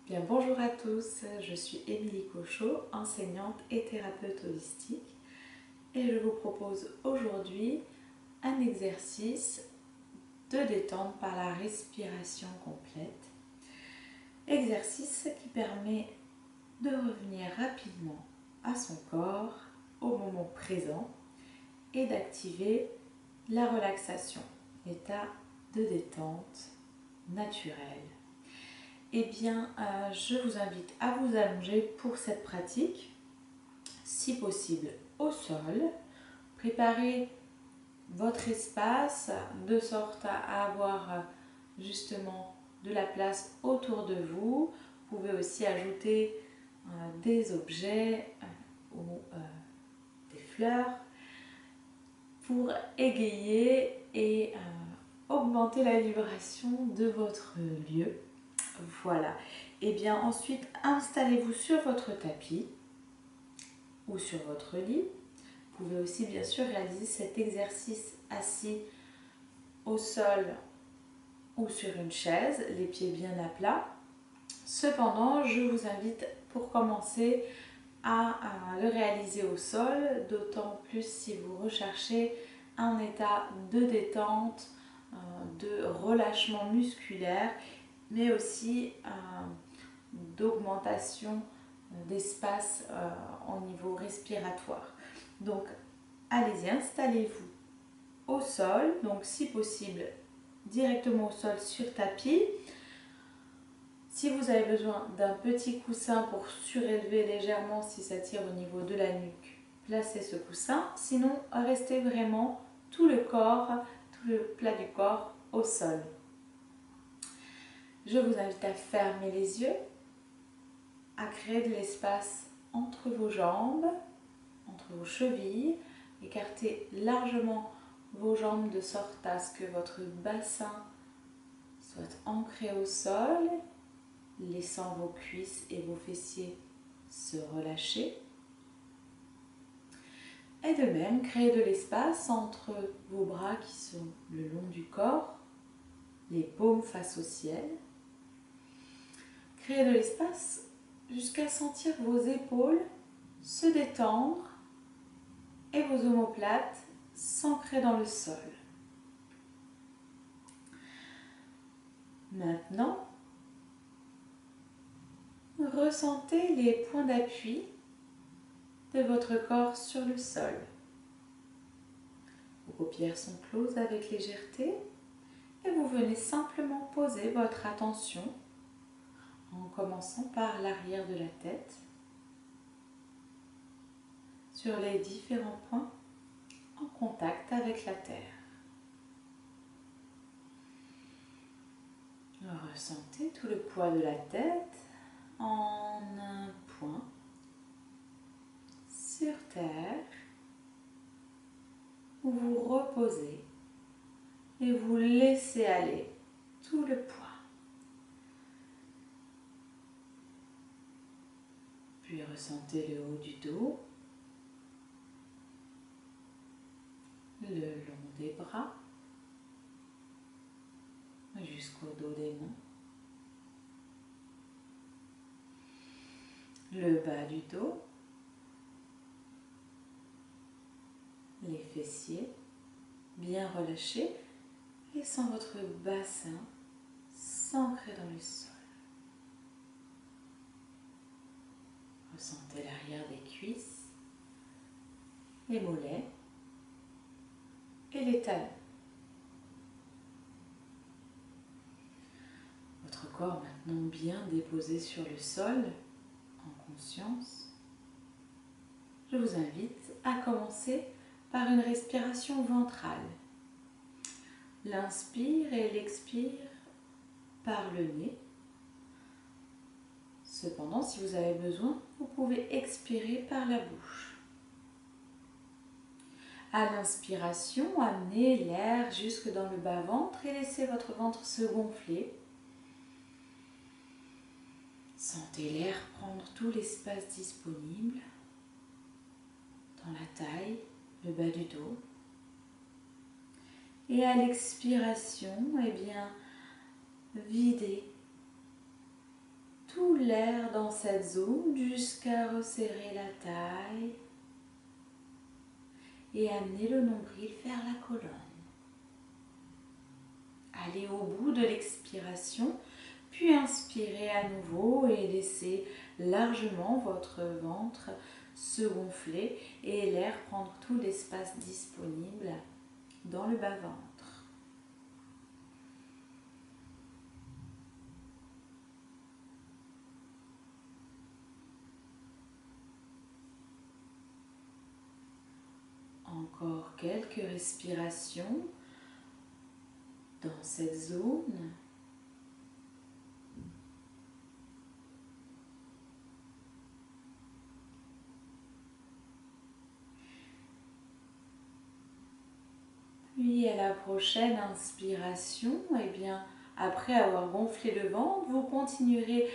Bien, bonjour à tous, je suis Émilie Cochot, enseignante et thérapeute holistique et je vous propose aujourd'hui un exercice de détente par la respiration complète. Exercice qui permet de revenir rapidement à son corps au moment présent et d'activer la relaxation, l'état de détente naturelle. Eh bien, je vous invite à vous allonger pour cette pratique, si possible au sol. Préparez votre espace de sorte à avoir justement de la place autour de vous. Vous pouvez aussi ajouter des objets ou des fleurs pour égayer et augmenter la vibration de votre lieu. Voilà. Et bien ensuite, installez-vous sur votre tapis ou sur votre lit. Vous pouvez aussi bien sûr réaliser cet exercice assis au sol ou sur une chaise, les pieds bien à plat. Cependant, je vous invite pour commencer à le réaliser au sol, d'autant plus si vous recherchez un état de détente, de relâchement musculaire, mais aussi d'augmentation d'espace au niveau respiratoire. Donc, allez-y, installez-vous au sol, donc si possible directement au sol sur tapis. Si vous avez besoin d'un petit coussin pour surélever légèrement si ça tire au niveau de la nuque, placez ce coussin. Sinon, restez vraiment tout le corps, tout le plat du corps au sol. Je vous invite à fermer les yeux, à créer de l'espace entre vos jambes, entre vos chevilles. Écartez largement vos jambes de sorte à ce que votre bassin soit ancré au sol, laissant vos cuisses et vos fessiers se relâcher. Et de même, créez de l'espace entre vos bras qui sont le long du corps, les paumes face au ciel. Créez de l'espace jusqu'à sentir vos épaules se détendre et vos omoplates s'ancrer dans le sol. Maintenant, ressentez les points d'appui de votre corps sur le sol. Vos paupières sont closes avec légèreté et vous venez simplement poser votre attention en commençant par l'arrière de la tête sur les différents points en contact avec la terre. Ressentez tout le poids de la tête en un point sur terre où vous reposez et vous laissez aller tout le poids. Puis ressentez le haut du dos, le long des bras, jusqu'au dos des mains, le bas du dos, les fessiers bien relâchés, laissant votre bassin s'ancrer dans le sol. Ressentez l'arrière des cuisses, les mollets et les talons. Votre corps maintenant bien déposé sur le sol, en conscience. Je vous invite à commencer par une respiration ventrale. L'inspire et l'expire par le nez. Cependant, si vous avez besoin, vous pouvez expirer par la bouche. À l'inspiration, amenez l'air jusque dans le bas-ventre et laissez votre ventre se gonfler. Sentez l'air prendre tout l'espace disponible dans la taille, le bas du dos. Et à l'expiration, eh bien, videz tout l'air dans cette zone jusqu'à resserrer la taille et amener le nombril vers la colonne. Allez au bout de l'expiration, puis inspirez à nouveau et laissez largement votre ventre se gonfler et l'air prendre tout l'espace disponible dans le bas-ventre. Encore quelques respirations dans cette zone. Puis à la prochaine inspiration, après avoir gonflé le ventre, vous continuerez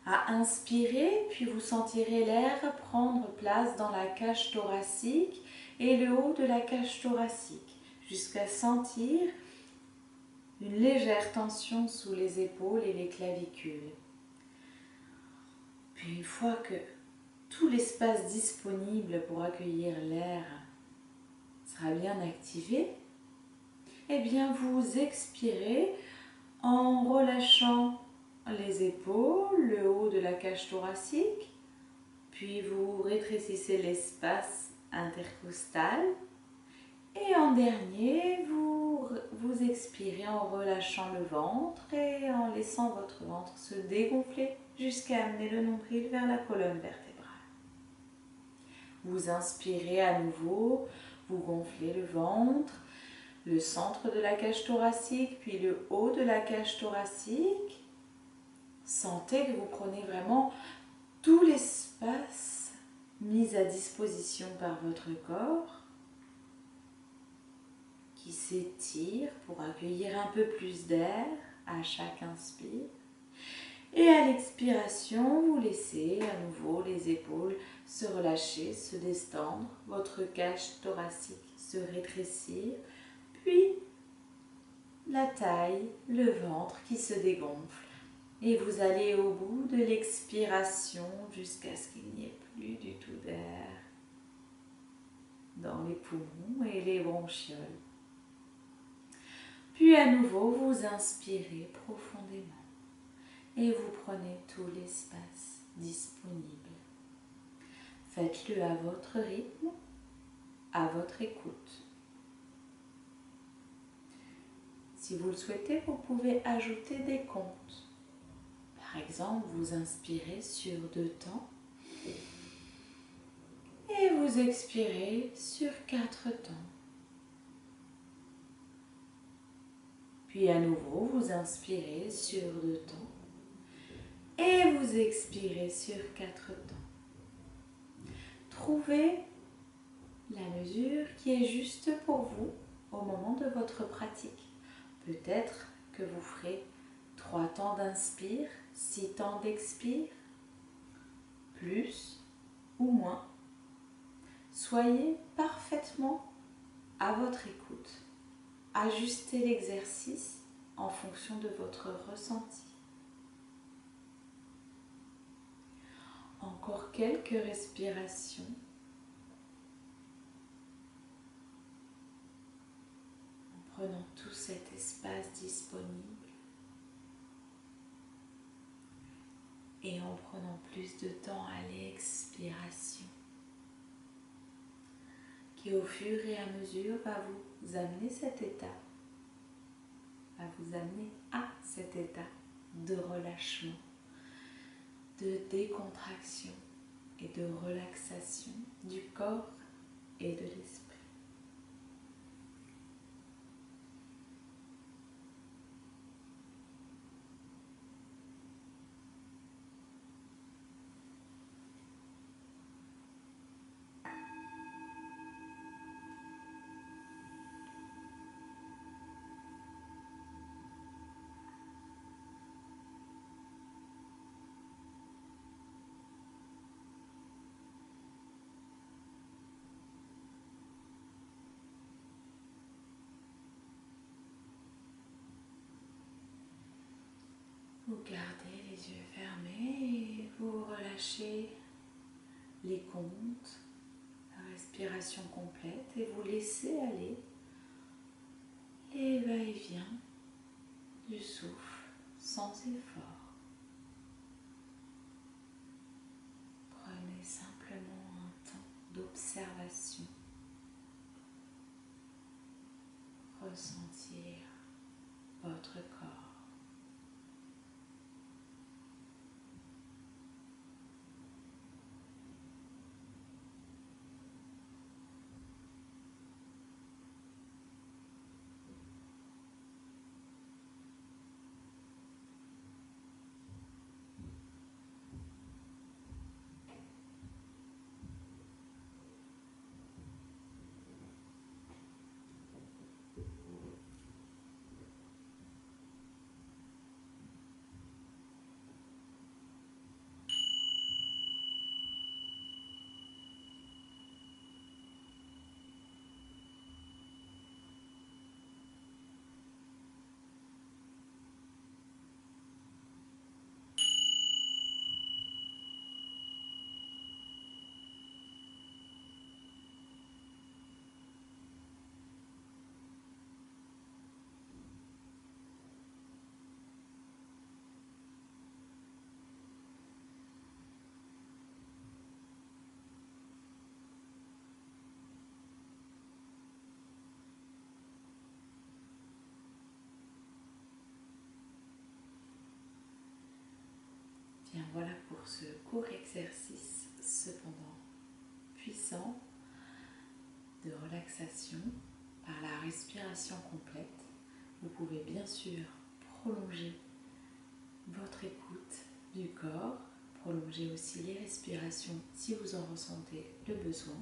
à inspirer, puis vous sentirez l'air prendre place dans la cage thoracique et le haut de la cage thoracique, jusqu'à sentir une légère tension sous les épaules et les clavicules. Puis une fois que tout l'espace disponible pour accueillir l'air sera bien activé, vous expirez en relâchant les épaules, le haut de la cage thoracique, puis vous rétrécissez l'espace intercostal et en dernier, vous expirez en relâchant le ventre et en laissant votre ventre se dégonfler jusqu'à amener le nombril vers la colonne vertébrale. Vous inspirez à nouveau, vous gonflez le ventre, le centre de la cage thoracique, puis le haut de la cage thoracique. Sentez que vous prenez vraiment tout l'espace mis à disposition par votre corps qui s'étire pour accueillir un peu plus d'air à chaque inspire. Et à l'expiration, vous laissez à nouveau les épaules se relâcher, se distendre, votre cage thoracique se rétrécir, puis la taille, le ventre qui se dégonfle. Et vous allez au bout de l'expiration jusqu'à ce qu'il n'y ait plus du tout d'air dans les poumons et les bronchioles. Puis à nouveau, vous inspirez profondément et vous prenez tout l'espace disponible. Faites-le à votre rythme, à votre écoute. Si vous le souhaitez, vous pouvez ajouter des comptes. Par exemple, vous inspirez sur 2 temps et vous expirez sur 4 temps. Puis à nouveau, vous inspirez sur 2 temps et vous expirez sur 4 temps. Trouvez la mesure qui est juste pour vous au moment de votre pratique. Peut-être que vous ferez 3 temps d'inspire, 6 temps d'expire, plus ou moins. Soyez parfaitement à votre écoute. Ajustez l'exercice en fonction de votre ressenti. Encore quelques respirations. En prenant tout cet espace disponible et en prenant plus de temps à l'expiration, qui au fur et à mesure va vous amener cet état, va vous amener à cet état de relâchement, de décontraction et de relaxation du corps et de l'esprit. Vous gardez les yeux fermés et relâchez les comptes, la respiration complète et vous laissez aller les va-et-vient du souffle sans effort. Prenez simplement un temps d'observation, ressentir votre corps. Bien, voilà pour ce court exercice, cependant puissant, de relaxation par la respiration complète. Vous pouvez bien sûr prolonger votre écoute du corps, prolonger aussi les respirations si vous en ressentez le besoin.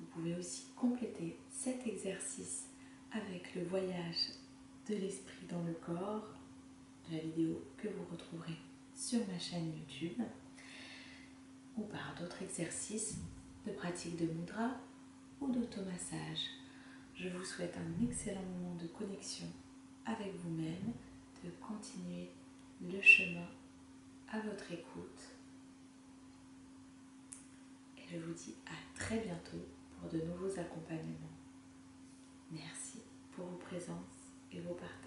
Vous pouvez aussi compléter cet exercice avec le voyage de l'esprit dans le corps, de la vidéo que vous retrouverez sur ma chaîne YouTube, ou par d'autres exercices de pratique de mudra ou d'automassage. Je vous souhaite un excellent moment de connexion avec vous-même, de continuer le chemin à votre écoute. Et je vous dis à très bientôt pour de nouveaux accompagnements. Merci pour vos présences et vos partages.